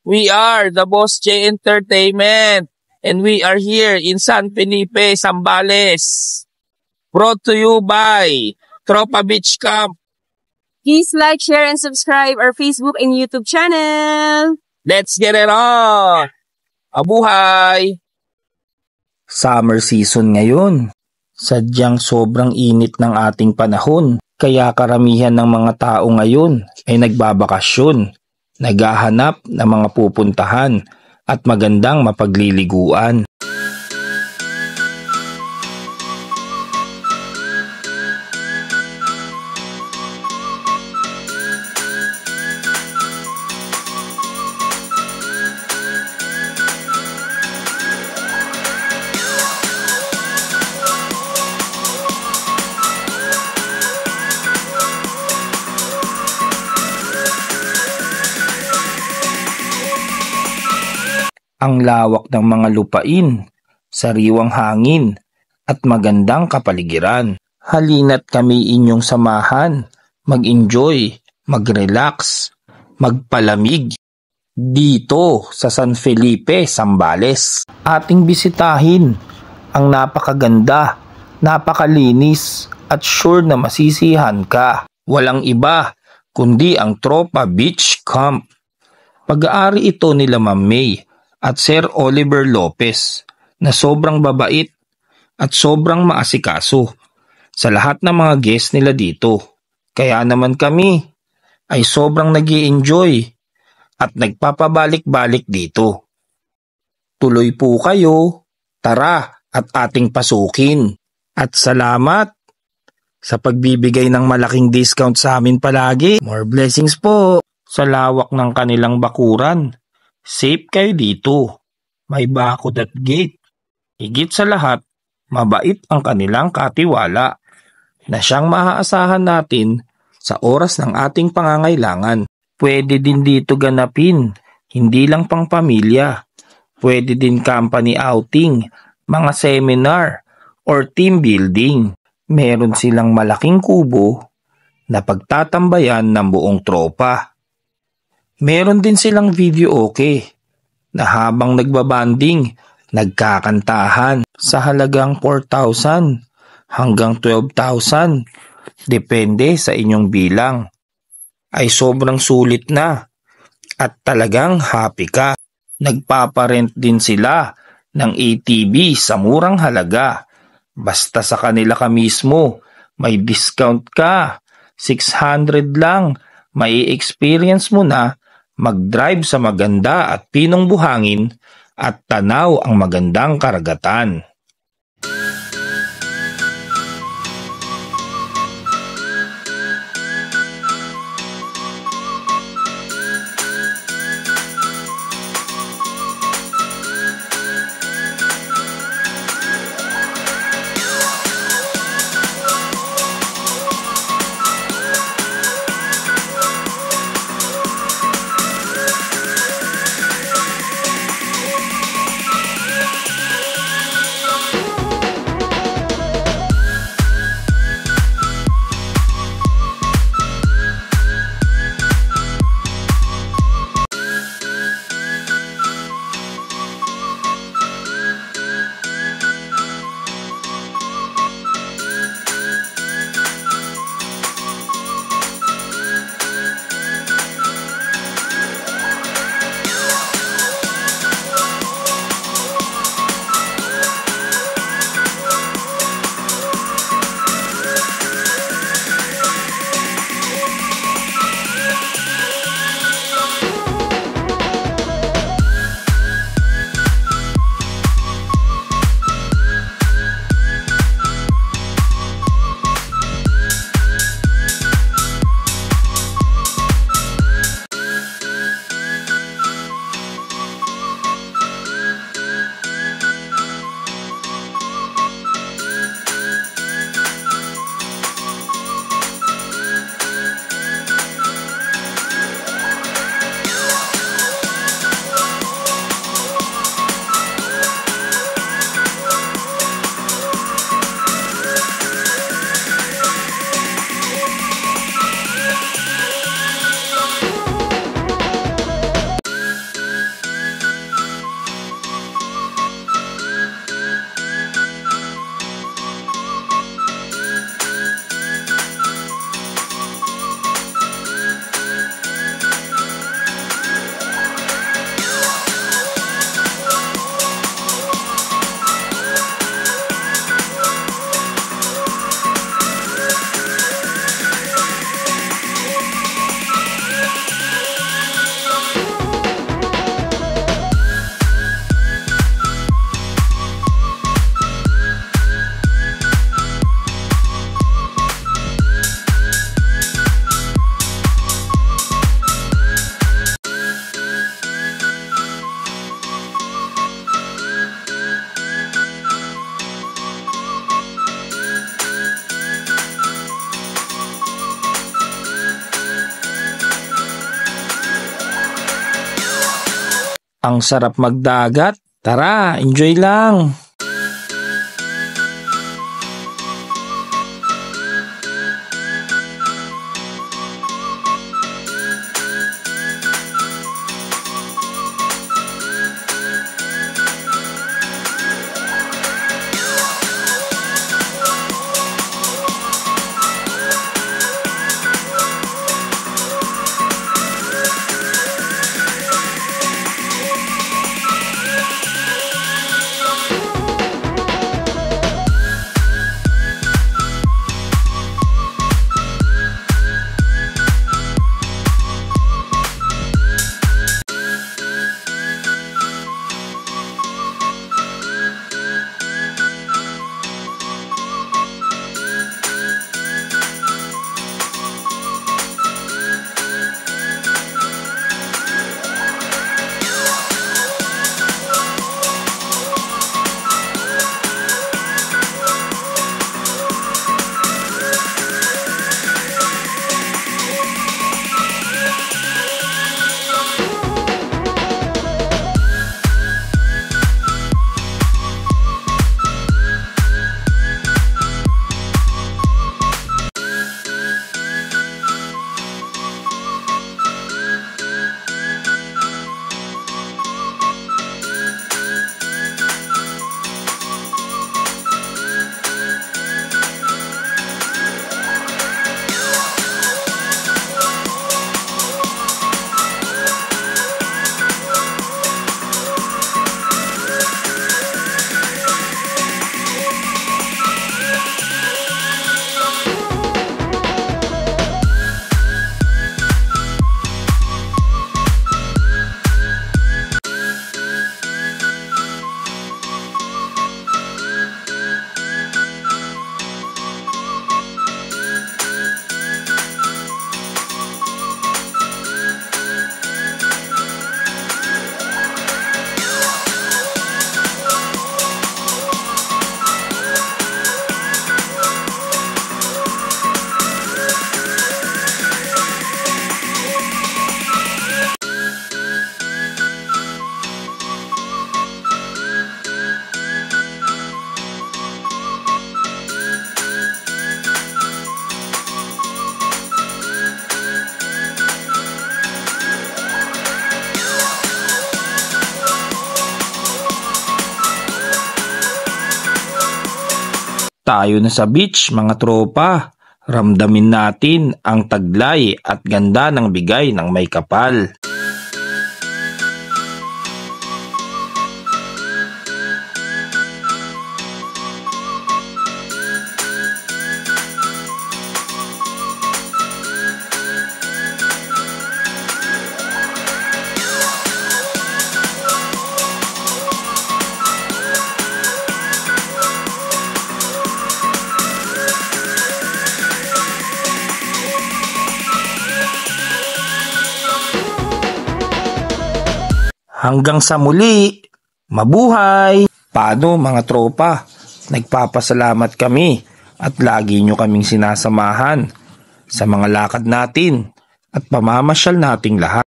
We are the Boss J Entertainment and we are here in San Felipe, Zambales. Brought to you by Tropa Beach Camp. Please like, share, and subscribe our Facebook and YouTube channel. Let's get it on! Abuhay! Summer season ngayon. Sadyang sobrang init ng ating panahon. Kaya karamihan ng mga tao ngayon ay nagbabakasyon, naghahanap ng mga pupuntahan at magandang mapagliliguan. Ang lawak ng mga lupain, sariwang hangin, at magandang kapaligiran. Halina't kami inyong samahan, mag-enjoy, mag-relax, magpalamig dito sa San Felipe, Zambales. Ating bisitahin ang napakaganda, napakalinis at sure na masisihan ka. Walang iba kundi ang Tropa Beach Camp. Pag-aari ito nila Ma'am May at Sir Oliver Lopez na sobrang babait at sobrang maasikaso sa lahat ng mga guests nila dito. Kaya naman kami ay sobrang nag-i-enjoy at nagpapabalik-balik dito. Tuloy po kayo, tara at ating pasukin. At salamat sa pagbibigay ng malaking discount sa amin palagi. More blessings po sa lawak ng kanilang bakuran. Safe kayo dito. May bakod at gate. Higit sa lahat, mabait ang kanilang katiwala na siyang maaasahan natin sa oras ng ating pangangailangan. Pwede din dito ganapin, hindi lang pang pamilya. Pwede din company outing, mga seminar, or team building. Meron silang malaking kubo na pagtatambayan ng buong tropa. Meron din silang video okay na habang nagbabanding, nagkakantahan sa halagang 4,000 hanggang 12,000. Depende sa inyong bilang. Ay sobrang sulit na at talagang happy ka. Nagpaparent din sila ng ATV sa murang halaga. Basta sa kanila ka mismo, may discount ka. 600 lang, may experience mo na mag-drive sa maganda at pinong buhangin at tanaw ang magandang karagatan. Ang sarap magdagat. Tara, enjoy lang! Tayo na sa beach, mga tropa. Ramdamin natin ang taglay at ganda ng bigay ng may kapal. Hanggang sa muli, mabuhay! Paano mga tropa? Nagpapasalamat kami at lagi nyo kaming sinasamahan sa mga lakad natin at pamamasyal nating lahat.